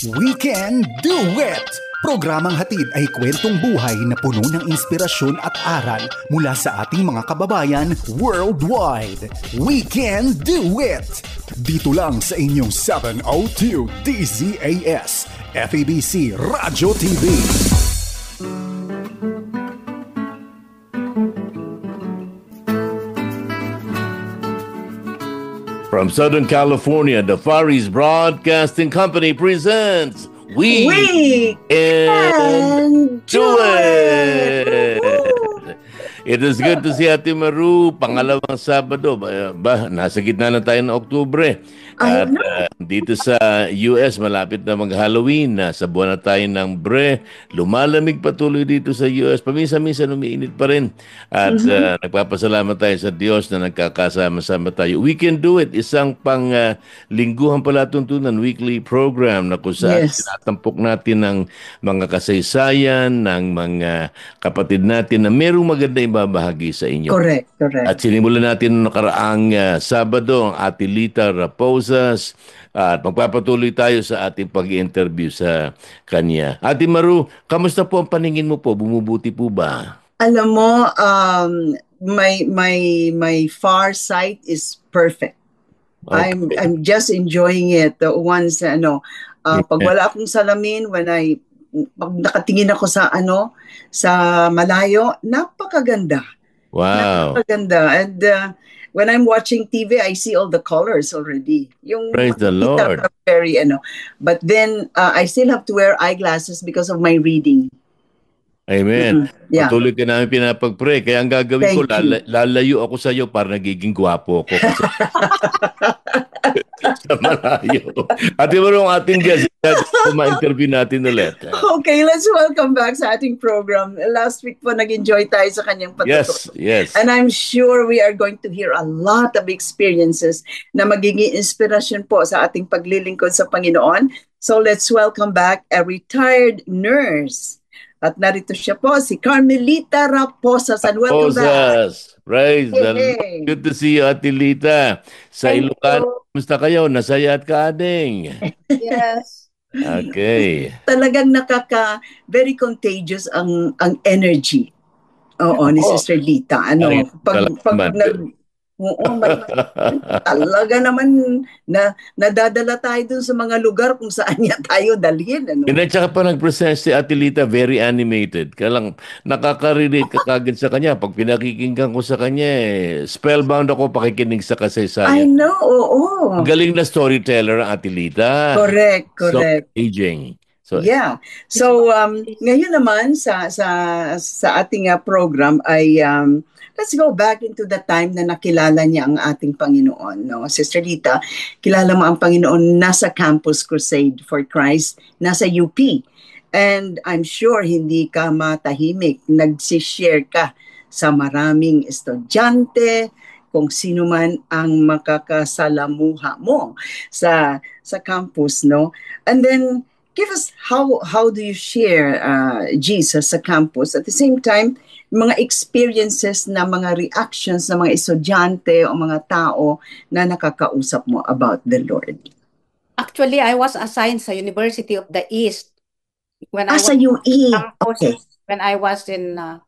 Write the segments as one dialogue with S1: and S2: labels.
S1: We Can Do It! Programang hatid ay kwentong buhay na puno ng inspirasyon at aral mula sa ating mga kababayan worldwide. We Can Do It! Dito lang sa inyong 702 DZAS, FEBC Radio TV.
S2: From Southern California, the Far East Broadcasting Company presents We Can Do It! It is good to see Ate Maru. Pangalawang Sabado. Nasa gitna na tayo ng Oktubre. At dito sa US, malapit na mag-Halloween. Nasa buwan na tayo ng Bre. Lumalamig patuloy dito sa US. Paminsan-minsan umiinit pa rin. At nagpapasalamat tayo sa Diyos na nagkakasama-sama tayo. We Can Do It. Isang lingguhan palatuntunan, weekly program na kung saan tinatampok natin ng mga kasaysayan, ng mga kapatid natin na merong maganda ibabahagi sa inyo.
S3: Correct.
S2: At sinimulan natin noong nakaraang Sabado ang Ate Lita Raposas at magpapatuloy tayo sa ating pag-interview sa kanya. Ate Maru, kamusta po ang paningin mo po? Bumubuti po ba?
S3: Alam mo, my far sight is perfect.
S2: Okay.
S3: I'm just enjoying it. Once pag wala akong salamin, pag nakatingin ako sa malayo, napakaganda.
S2: Wow.
S3: Napakaganda. And when I'm watching TV, I see all the colors already.
S2: Praise the Lord.
S3: Very, but then I still have to wear eyeglasses because of my reading.
S2: Amen.
S3: Yeah.
S2: Patuloy ka namin pinapag-pray. Kaya ang gagawin ko, lalayo ako sa iyo para nagiging gwapo ako. Sa malayo. Ate Maru, ang ating guest, ma-interview natin ulit.
S3: Okay, let's welcome back sa ating program. Last week po, nag-enjoy tayo sa kanyang patutok.
S2: Yes.
S3: And I'm sure we are going to hear a lot of experiences na magiging inspirasyon po sa ating paglilingkod sa Panginoon. So let's welcome back a retired nurse. At narito siya po, si Carmelita Raposas. And welcome back.
S2: Praise the Lord. Good to see you, Ate Lita. Sa Ilocano, kumusta kayo? Nasaya at kaading.
S4: Yes.
S2: Okay.
S3: Talagang very contagious ang energy. Oo, ni Sister Lita. Talaga naman nadadala tayo dun sa mga lugar kung saan niya tayo dalhin.
S2: Tsaka pa nag-present si Ate Lita, very animated. Kaya lang, nakaka-relate ka kagad sa kanya. Pag pinakikinggan ko sa kanya, spellbound ako pakikinig sa kasaysayan.
S3: I know, oo.
S2: Galing na storyteller ang Ate Lita.
S3: Correct.
S2: So aging. So
S3: ngayon naman sa ating program ay let's go back into the time na nakilala niya ang ating Panginoon. No? Sister Lita, kilala mo ang Panginoon nasa Campus Crusade for Christ, nasa UP. And I'm sure hindi ka matahimik. Nagsishare ka sa maraming estudyante, kung sino man ang makakasalamuha mo sa campus. No? And then, give us how do you share Jesus sa campus? At the same time, mga experiences na mga reactions ng mga estudyante o mga tao na nakakausap mo about the Lord.
S4: Actually, I was assigned sa University of the East when
S3: sa UE.
S4: Okay. When I was I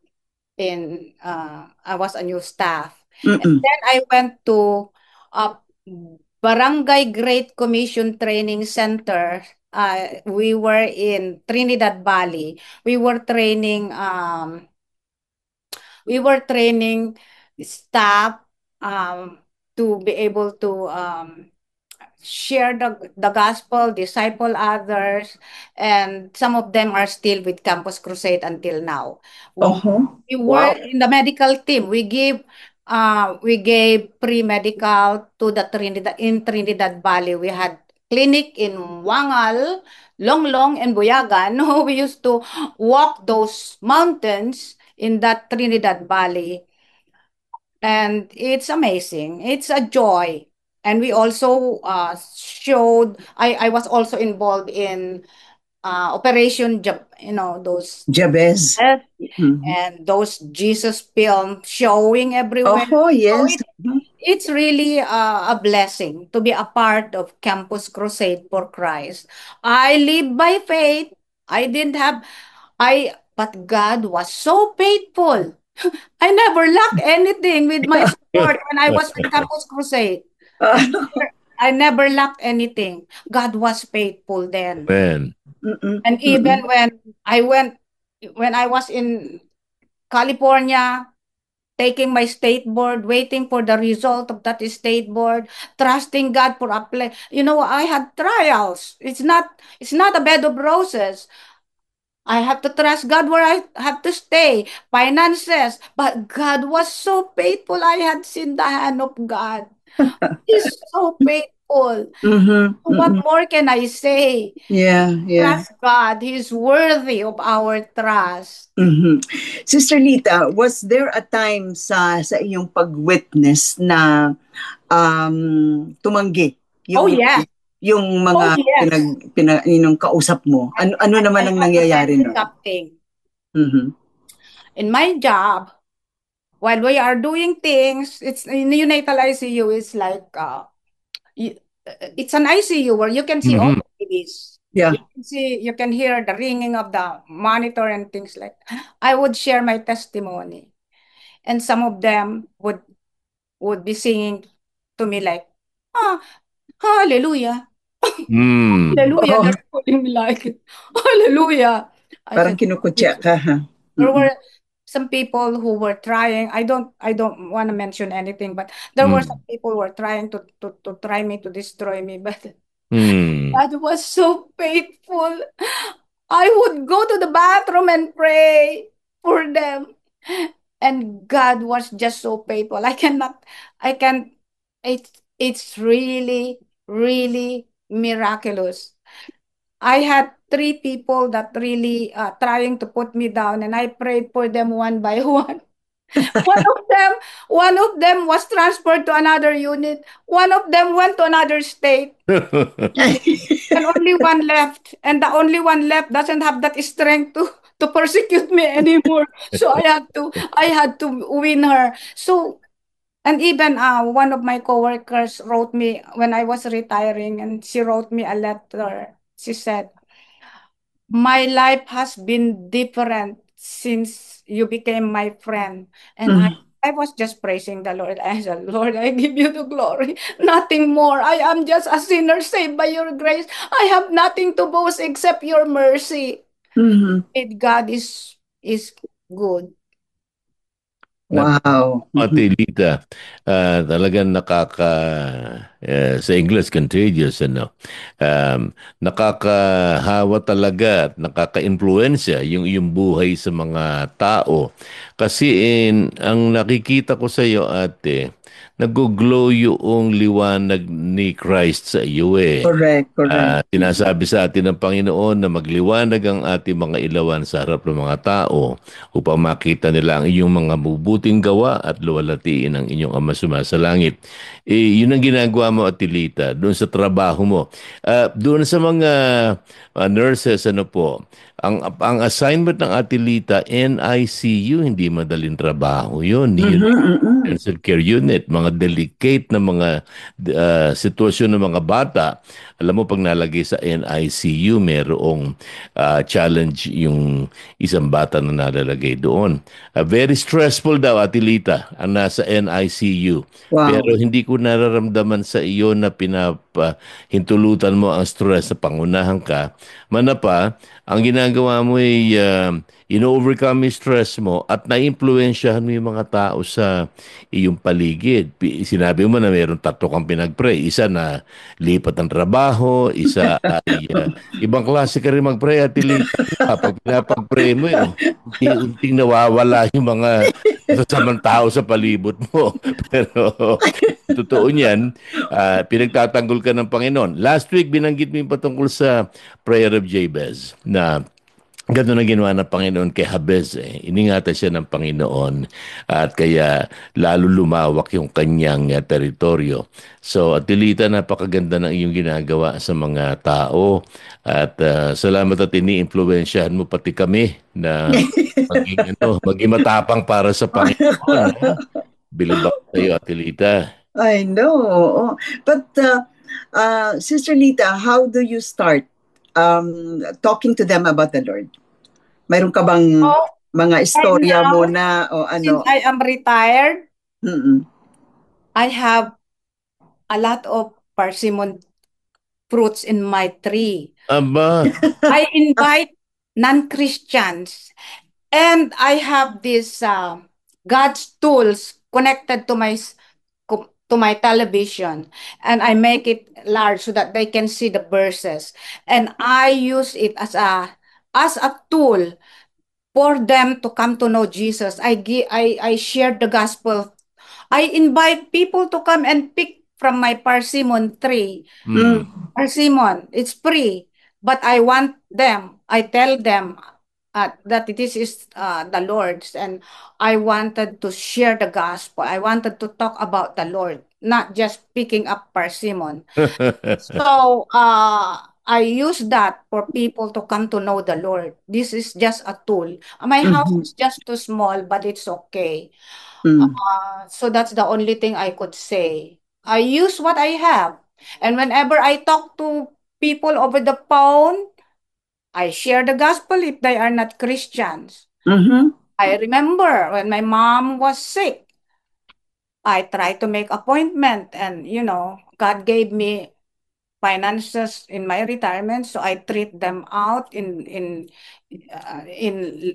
S4: was a new staff.
S3: Mm-mm.
S4: And then I went to Barangay Great Commission Training Center. We were in Trinidad Valley. We were training staff to be able to share the gospel, disciple others, and some of them are still with Campus Crusade until now. We were in the medical team. We gave pre-medical to the Trinidad Valley. We had clinic in Wangal, Longlong, and Buyagan. We used to walk those mountains in that Trinidad Valley. And it's amazing. It's a joy. And we also I was also involved in Operation those
S3: Jabez.
S4: and those Jesus film showing everywhere.
S3: Oh, yes.
S4: So it's really a blessing to be a part of Campus Crusade for Christ. I live by faith. I didn't have, but God was so faithful. I never lacked anything with my support when I was with Campus Crusade. I never lacked anything. God was faithful then.
S2: Man.
S4: And even when I was in California, taking my state board, waiting for the result of that state board, trusting God for a play. I had trials. It's not a bed of roses. I have to trust God where I have to stay, finances. But God was so faithful. I had seen the hand of God. He's so faithful. What more can I say?
S3: Yeah.
S4: Trust God. He's worthy of our trust.
S3: Sister Lita, was there a time sa iyong pag-witness na tumanggi
S4: Oh, yes.
S3: yung mga
S4: yes.
S3: yung kausap mo? Ano naman ang nangyayari nun?
S4: In my job, while we are doing things, it's in the neonatal ICU. It's like it's an ICU where you can see all the babies.
S3: Yeah.
S4: You can hear the ringing of the monitor and things like that. I would share my testimony, and some of them would be singing to me like, hallelujah. Hallelujah.
S2: Oh.
S4: They're calling me like, hallelujah.
S3: Parang kinukutya ka, ha?
S4: There were some people who were trying. I don't want to mention anything, but there were some people who were trying to try me to destroy me. But God was so faithful. I would go to the bathroom and pray for them, and God was just so faithful. I can. It's really, really miraculous. I had 3 people that really trying to put me down, and I prayed for them one by one. One of them was transferred to another unit. One of them went to another state. And only one left. And the only one left doesn't have that strength to persecute me anymore. So I had to win her. So, and even one of my coworkers wrote me when I was retiring, and she wrote me a letter. She said, "My life has been different since you became my friend." And I was just praising the Lord. I said, "Lord, I give you the glory. Nothing more. I am just a sinner saved by your grace. I have nothing to boast except your mercy." God is good.
S3: Wow.
S2: Ate Lita, talagang sa English, contagious, nakakahawa talaga at nakaka-influensya yung iyong buhay sa mga tao. Kasi ang nakikita ko sa iyo, ate, nag-glow yung liwanag ni Christ sa iyo eh.
S3: Correct.
S2: Sinasabi sa atin ng Panginoon na magliwanag ang ating mga ilawan sa harap ng mga tao upang makita nila ang iyong mga mabubuting gawa at luwalhatiin ang inyong Ama sumasalangit. Yun ang ginagawa mo, Ate Lita, doon sa trabaho mo. Doon sa mga nurses, ang assignment ng Ate Lita, NICU, hindi madaling trabaho yun. Intensive care unit, mga delicate na mga sitwasyon ng mga bata. Alam mo, pag nalagay sa NICU, merong challenge yung isang bata na nalalagay doon. Very stressful daw, Ate Lita, ang nasa NICU.
S3: Wow.
S2: Pero hindi ko nararamdaman sa iyo na hintulutan mo ang stress sa pangunahan ka. Manapa, ang ginagawa mo ay ino-overcome yung stress mo at na-influensyahan mo yung mga tao sa iyong paligid. Sinabi mo na mayroong 3 kang pinag-pray. Isa na lipat ng trabaho, isa ay ibang klase ka rin mag-pray at pag pinapag-pray mo, unting nawawala yung mga kasasamang tao sa palibot mo. Pero totoo niyan, pinagtatanggol ka ng Panginoon. Last week, binanggit mo yung patungkol sa prayer of Jabez na gano'n ang ginawa ng Panginoon kay Jabez. Iningatan siya ng Panginoon at kaya lalo lumawak yung kanyang teritoryo. So, Ate Lita, napakaganda ng iyong ginagawa sa mga tao at salamat at ini-influensyahan mo pati kami na maging matapang para sa Panginoon. Bilibak sa iyo, Ate Lita.
S3: I know. But Sister Lita, how do you start talking to them about the Lord? Mayroon ka bang
S4: Oh,
S3: mga
S4: right
S3: istorya
S4: now,
S3: muna o
S4: since
S3: ano?
S4: I am retired,
S3: Mm-mm.
S4: I have a lot of persimmon fruits in my tree.
S2: Aba,
S4: I invite non-Christians, and I have these God's tools connected to to my television, and I make it large so that they can see the verses, and I use it as a tool for them to come to know Jesus. I share the gospel. I invite people to come and pick from my persimmon tree.
S2: mm.
S3: Mm.
S4: Persimmon, it's free, but I tell them that this is the Lord's, and I wanted to share the gospel. I wanted to talk about the Lord, not just picking up persimmon. So I use that for people to come to know the Lord. This is just a tool. My house
S3: Mhm.
S4: is just too small, but it's okay.
S3: Mm.
S4: So that's the only thing I could say. I use what I have. And whenever I talk to people over the phone, I share the gospel if they are not Christians.
S3: Mhm.
S4: I remember when my mom was sick, I tried to make appointment, and God gave me finances in my retirement, so I treat them out in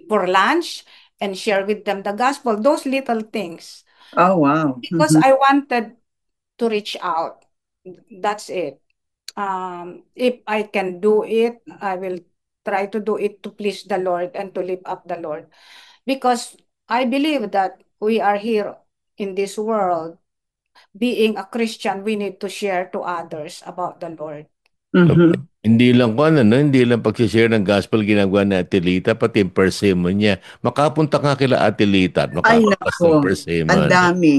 S4: for lunch and share with them the gospel, those little things,
S3: Oh, wow.
S4: because
S3: Mhm.
S4: I wanted to reach out. That's it. If I can do it, I will try to do it to please the Lord and to lift up the Lord, because I believe that we are here in this world. Being a Christian, we need to share to others about the Lord.
S3: Mhm.
S2: Hindi lang ko ano, no? Hindi lang pag-share ng gospel ginagawa ni Ate Lita, pati yung persimmon niya. Makapunta ka kila Ate Lita at
S3: Ay,
S2: makapakas ng
S3: nako. Ang
S2: persimmon.
S3: dami.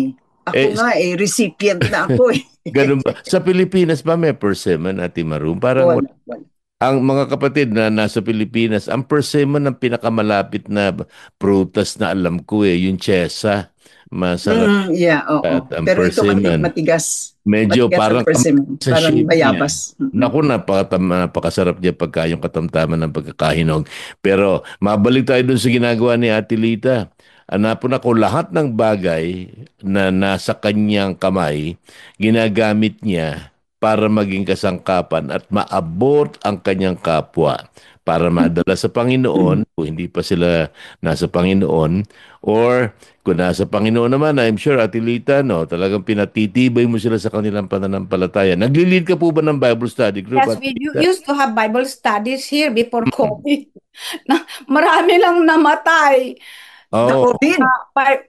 S3: Ako
S2: Eh,
S3: nga recipient na ako eh.
S2: ganun ba? Sa Pilipinas ba may persimmon, Ate Maru? Parang
S3: Wala, wala.
S2: ang mga kapatid na nasa Pilipinas, ang persimmon ang pinakamalapit na prutas na alam ko yung chesa. Masarap
S3: Yeah,
S2: at
S3: oo.
S2: ang
S3: Pero ito
S2: persimmon.
S3: matigas.
S2: Medyo
S3: Matigas ang
S2: parang
S3: persimmon.
S2: sa
S3: Parang
S2: shape niya.
S3: bayabas.
S2: Naku, napakasarap niya pagka yung katamtaman ng pagkakahinog. Pero mabalik tayo dun sa ginagawa ni Ate Lita. Hanapon ako lahat ng bagay na nasa kanyang kamay, ginagamit niya para maging kasangkapan at maabot ang kanyang kapwa para madala sa Panginoon kung hindi pa sila nasa Panginoon, or kung nasa Panginoon naman, I'm sure, Ate Lita, no, talagang pinatitibay mo sila sa kanilang pananampalataya. Nagli-lead ka po ba ng Bible study group,
S4: Yes,
S2: Ate
S4: we
S2: Lita?
S4: used to have Bible studies here before
S2: Mm.
S4: COVID. Marami lang namatay.
S3: Sa
S2: Oo.
S3: COVID.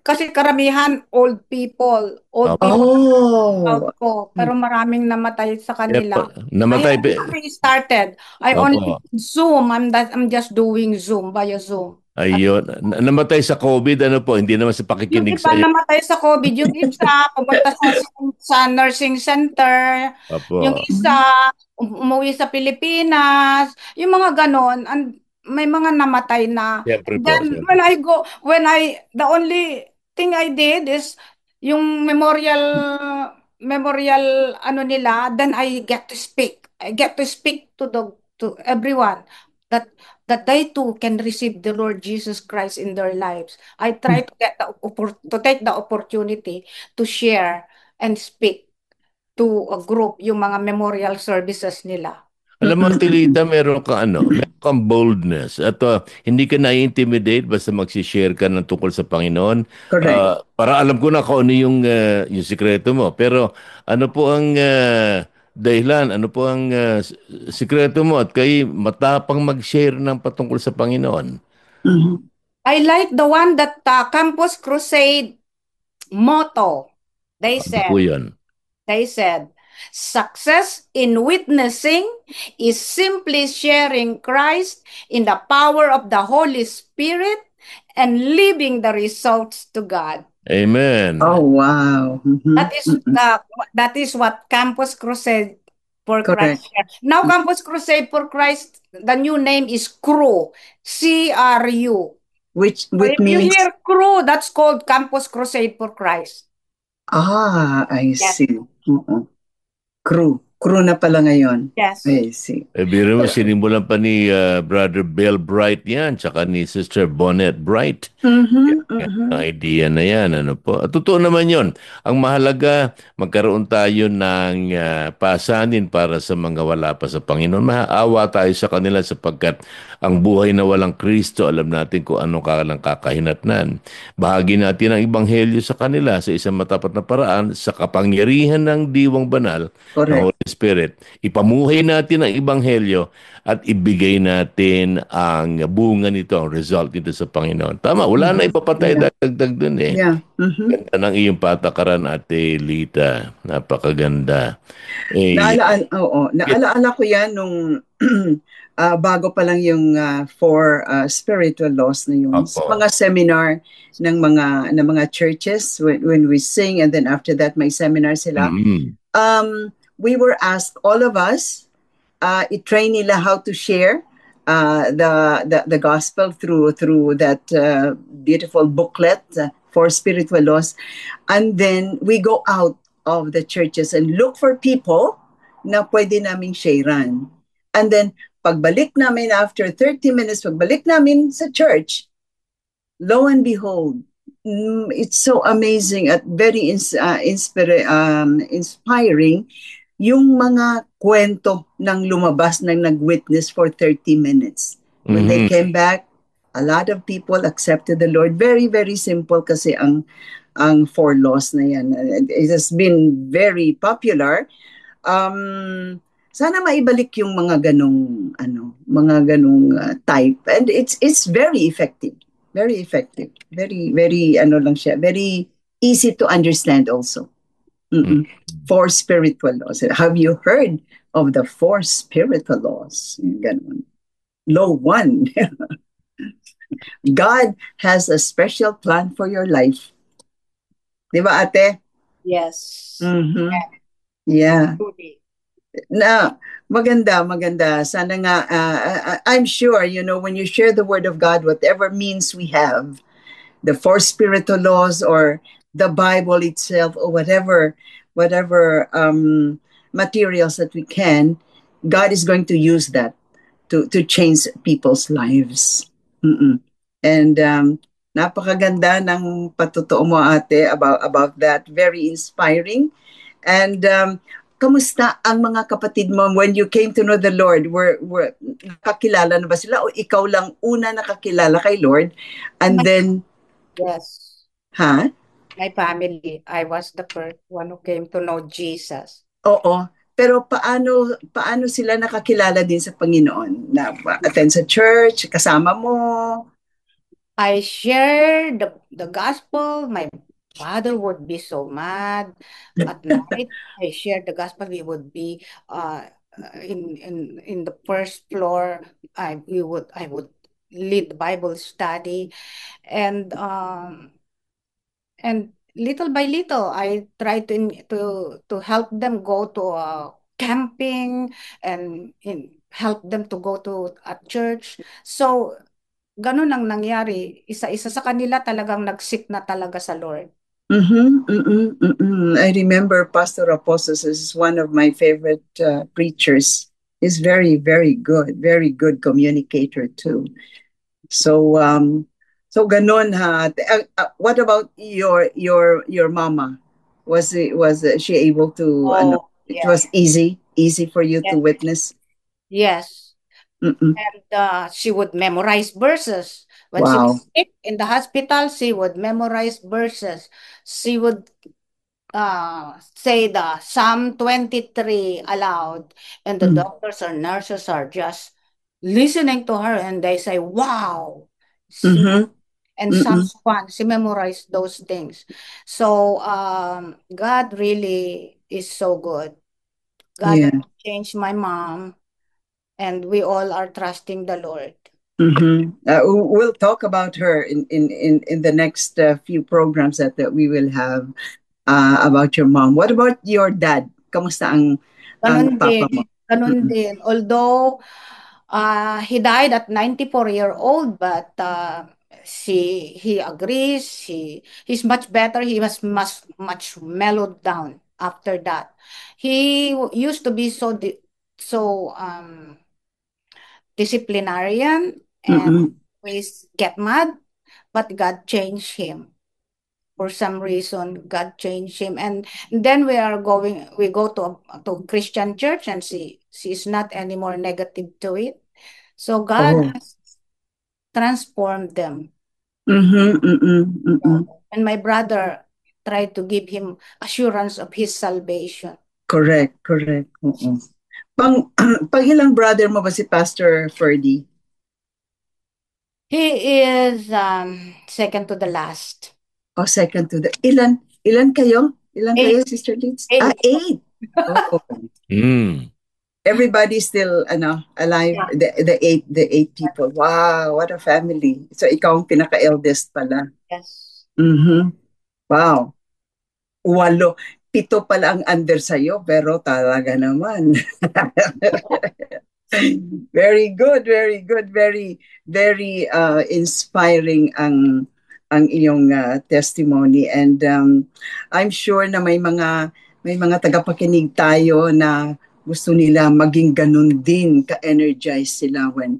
S4: Kasi karamihan old
S2: Opo.
S4: people
S3: Oh.
S4: out ko, pero maraming namatay sa kanila. I
S2: Namatay.
S4: haven't restarted. I only
S2: Opo.
S4: Zoom. I'm just doing Zoom via Zoom.
S2: Ayun. Namatay sa COVID, ano po, hindi naman sa
S4: Yung
S2: pakikinig
S4: iba
S2: sa iyo.
S4: namatay sa COVID, yung isa pumunta sa nursing center, yung
S2: Opo.
S4: isa umuwi sa Pilipinas, yung mga ganon, may mga namatay na.
S2: Siyempre
S4: And
S2: po,
S4: then
S2: siyempre.
S4: the only thing I did is yung memorial ano nila, then I get to speak. I get to speak to everyone that they too can receive the Lord Jesus Christ in their lives. I try to to take the opportunity to share and speak to a group yung mga memorial services nila.
S2: Alam mo, Tilita, meron kang boldness at hindi ka na-intimidate basta mag-share ka ng tungkol sa Panginoon.
S3: Correct.
S2: Para alam ko na kung ano yung sikreto mo. Pero ano po ang dahilan, ano po ang sikreto mo at kay matapang mag-share ng patungkol sa Panginoon?
S3: Mhm.
S4: I like the one that Campus Crusade motto. They
S2: Ano po
S4: said,
S2: yun?
S4: They said, success in witnessing is simply sharing Christ in the power of the Holy Spirit and leaving the results to God.
S3: Oh,
S2: Amen.
S3: wow.
S4: That
S3: Mhm.
S4: is
S3: Mhm.
S4: that is what Campus Crusade for Christ
S3: Correct.
S4: share. Now Campus Crusade for Christ, the new name is CRU. CRU. So
S3: Which
S4: if you
S3: means
S4: hear CRU, that's called Campus Crusade for Christ.
S3: I
S4: Yes.
S3: see. Crew na pala ngayon.
S4: Yes.
S3: I see.
S2: Biro mo, sinimulan pa ni Brother Bill Bright yan, tsaka ni Sister Bonnet Bright. Idea na yan, ano po. At totoo naman yon. Ang mahalaga, magkaroon tayo ng pasanin para sa mga wala pa sa Panginoon. Maawa tayo sa kanila sapagkat ang buhay na walang Kristo, alam natin kung anong kalang kakahinatnan. Bahagi natin ang Ebanghelyo sa kanila sa isang matapat na paraan sa kapangyarihan ng diwang banal ng Holy Spirit. Ipamuhay natin ang Ebanghelyo at ibigay natin ang bunga nito, ang result nito sa Panginoon. Tama, wala na ipapatay dagdag dun eh.
S3: Yeah.
S2: Ganda ng iyong patakaran, Ate Lita. Napakaganda.
S3: Naalaala ko yan nung bago pa lang yung four spiritual laws na yun. Sa mga seminar ng mga churches when we sing, and then after that may seminar sila. We were asked, all of us, i-train nila how to share the gospel through that beautiful booklet for spiritual laws, and then we go out of the churches and look for people na pwede naming sharean. And then pagbalik namin after 30 minutes, pagbalik namin sa church, lo and behold, it's so amazing at very inspiring yung mga kwento ng lumabas ng nag-witness for 30 minutes. When they came back, a lot of people accepted the Lord. Very, very simple kasi ang four laws na yan. It has been very popular. Sana maibalik yung mga ganong type. And it's very effective. Very effective. Very, very, very easy to understand also. Four spiritual laws. Have you heard of the four spiritual laws? Ganon. Law 1. God has a special plan for your life. Di ba, ate?
S4: Yes.
S3: Yeah. Na, maganda. Sana nga, I'm sure, when you share the word of God, whatever means we have, the four spiritual laws or the Bible itself or whatever materials that we can, God is going to use that to change people's lives. And napakaganda ng patutuo mo, ate, about that. Very inspiring. And kamusta ang mga kapatid mo when you came to know the Lord? Were nakakilala na ba sila o ikaw lang una nakakilala kay Lord? And then
S4: yes.
S3: Ha?
S4: My family, I was the first one who came to know Jesus.
S3: Oo. Pero paano sila nakakilala din sa Panginoon? Na-attend sa church, kasama mo?
S4: I shared the gospel. My father would be so mad. At night, I shared the gospel. We would be in the first floor. I would lead the Bible study, and little by little, I try to help them go to camping and help them to go to a church. So, ganun ang nangyari. Isa-isa sa kanila talagang nag-seek na talaga sa Lord.
S3: I remember Pastor Apostos is one of my favorite preachers. He's very, very good communicator too. So ganun ha. What about your mama? Was she able to? It was easy for you to witness.
S4: Yes. And she would memorize verses. When she was sick in the hospital, she would memorize verses. She would say the Psalm 23 aloud, and the doctors or nurses are just listening to her, and they say, "Wow!" And Psalms 1, she memorized those things. So God really is so good. God changed my mom, and we all are trusting the Lord.
S3: We'll talk about her in the next few programs that we will have about your mom. What about your dad? Kamusta ang papa mo?
S4: Ganun din. Although he died at 94-year-old, but he agrees. He's much better. He was much mellowed down after that. He used to be so disciplinarian and always get mad, but God changed him. For some reason, God changed him, and then we go to Christian church, and she's not anymore negative to it. So God has transformed them. And my brother tried to give him assurance of his salvation.
S3: Correct. Pang ilang brother mo ba si Pastor Ferdy?
S4: He is second to the last.
S3: Oh, second to the... Ilan kayo? Ilan kayo, Sister Liz?
S4: 8.
S3: 8. Oh. Everybody's still alive. Yeah. The eight people. Wow, what a family. So ikaw ang pinaka-eldest pala.
S4: Yes.
S3: Wow. 7 pala ang under sa'yo, pero talaga naman. Very good. Very inspiring ang iyong testimony, and I'm sure na may mga tagapakinig tayo na gusto nila maging ganun din, ka-energize sila when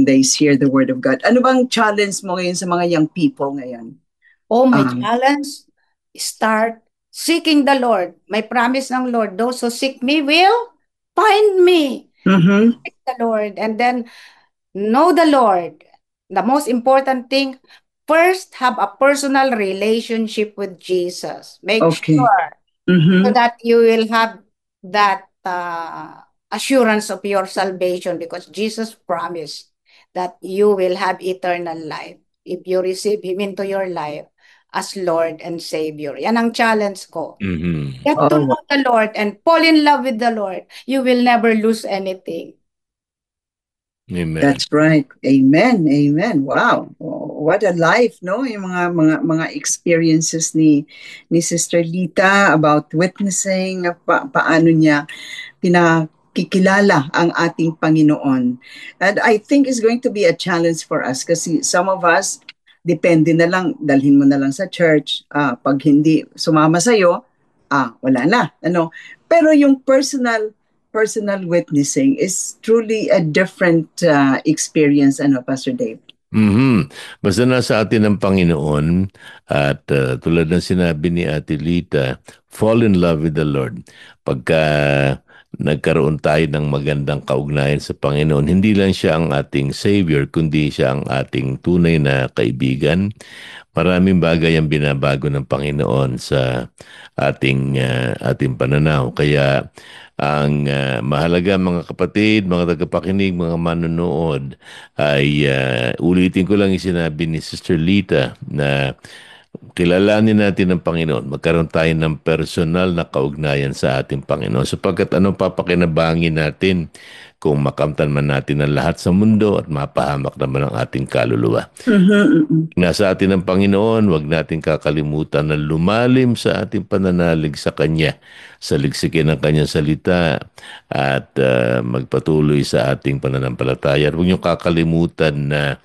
S3: they hear the word of God. Ano bang challenge mo ngayon sa mga young people ngayon?
S4: Oh, my challenge, start seeking the Lord. May promise ng Lord, those who seek me will find me. Seek the Lord, and then know the Lord. The most important thing, first, have a personal relationship with Jesus. Make sure so that you will have that assurance of your salvation, because Jesus promised that you will have eternal life if you receive Him into your life as Lord and Savior. Yan ang challenge ko. Get to know the Lord and fall in love with the Lord. You will never lose anything.
S3: Amen. That's right. Amen. Wow. What a life, no? Yung mga experiences ni Sister Lita about witnessing, paano niya pinakikilala ang ating Panginoon. And I think it's going to be a challenge for us kasi some of us, depende na lang, dalhin mo na lang sa church. Pag hindi sumama sa'yo, wala na. Pero yung personal witnessing is truly a different experience, Pastor Dave.
S2: Basta nasa atin ang Panginoon at tulad ng sinabi ni Ate Lita, fall in love with the Lord. Pagka nagkaroon tayo ng magandang kaugnayan sa Panginoon, hindi lang siya ang ating Savior, kundi siya ang ating tunay na kaibigan. Maraming bagay ang binabago ng Panginoon sa ating pananaw. Kaya ang mahalaga, mga kapatid, mga tagapakinig, mga manonood, ay ulitin ko lang yung sinabi ni Sister Lita na kilalanin natin ang Panginoon, magkaroon tayo ng personal na kaugnayan sa ating Panginoon, sapagkat anong papakinabangin natin kung makamtan man natin ang lahat sa mundo at mapahamak naman ang ating kaluluwa. Nasa atin ang Panginoon, huwag natin kakalimutan na lumalim sa ating pananalig sa Kanya, saliksikin ang Kanyang salita at magpatuloy sa ating pananampalataya. Huwag niyong kakalimutan na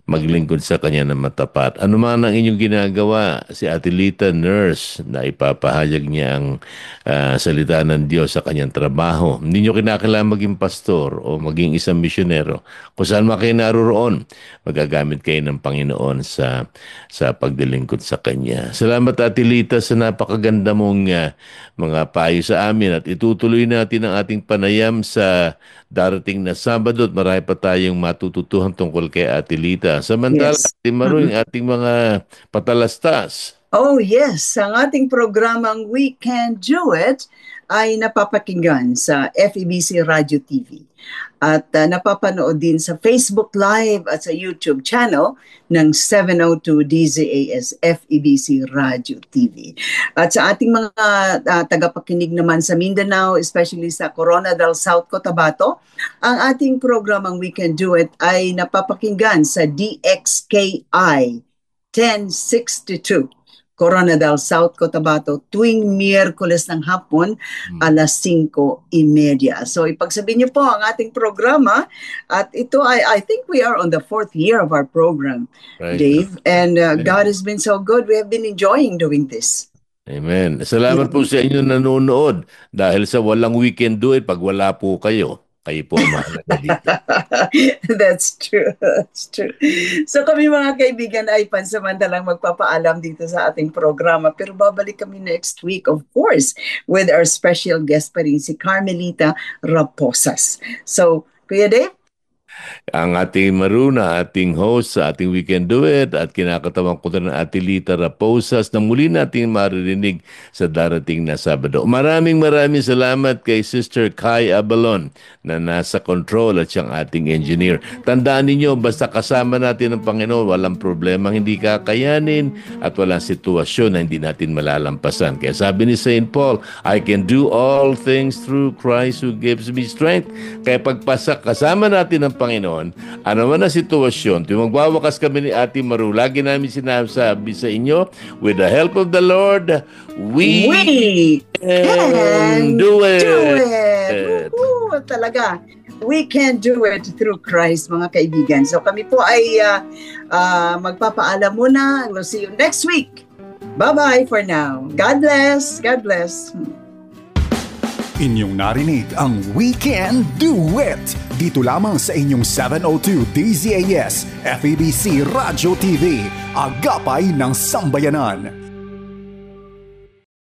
S2: maglingkod sa Kanya na matapat. Ano man ang inyong ginagawa, si Ate Lita, nurse, na ipapahayag niya ang salita ng Diyos sa kanyang trabaho. Hindi nyo kinakailangan maging pastor o maging isang misyonero. Kung saan man kayo naroon, magagamit kayo ng Panginoon sa pagdilingkod sa Kanya. Salamat, Ate Lita, sa napakaganda mong mga payo sa amin, at itutuloy natin ang ating panayam sa darating na Sabado at marami pa tayong matututuhan tungkol kay Ate Lita. Samantala, Ate Maru, yung ating mga patalastas.
S3: Oh yes, ang ating programang We Can Do It ay napapakinggan sa FEBC Radio TV at napapanood din sa Facebook Live at sa YouTube channel ng 702 DZAS FEBC Radio TV. At sa ating mga tagapakinig naman sa Mindanao, especially sa Coronadal, South Cotabato, ang ating programang We Can Do It ay napapakinggan sa DXKI 1062 Coronadal, South Cotabato, tuwing Miyerkules ng hapon, alas 5:30. So ipagsabihin niyo po ang ating programa at ito I think we are on the 4th year of our program,
S2: Right.
S3: Dave, and God has been so good. We have been enjoying doing this.
S2: Amen. Salamat po sa inyo nanonood dahil sa walang weekend do it pag wala po kayo. Kayo po ang mahalaga dito.
S3: That's true. That's true. So kami mga kaibigan ay pansamantalang magpapaalam dito sa ating programa. Pero babalik kami next week, of course, with our special guest pa rin, si Carmelita Raposas. So, Kuya Dave?
S2: Ang ating Maruna, ating host sa ating Weekend Do It at kinakatawan ko na ating Lita Raposas na muli natin maririnig sa darating na Sabado. Maraming salamat kay Sister Kai Abalon na nasa control at siyang ating engineer. Tandaan ninyo, basta kasama natin ang Panginoon, walang problema hindi kakayanin at walang sitwasyon na hindi natin malalampasan. Kaya sabi ni St. Paul, I can do all things through Christ who gives me strength. Kaya pagpasa kasama natin ang Panginoon, ano man ang sitwasyon, tuwing magwawakas kami ni Ate Maru, lagi namin sinasabi sa inyo, with the help of the Lord, we can do it.
S3: Talaga, we can do it through Christ, mga kaibigan. So kami po ay magpapaalam muna. We'll see you next week. Bye-bye for now. God bless. God bless.
S1: Inyong narinig ang Weekend Duet dito lamang sa inyong 702 DZAS FEBC Radio TV, Agapay ng Sambayanan.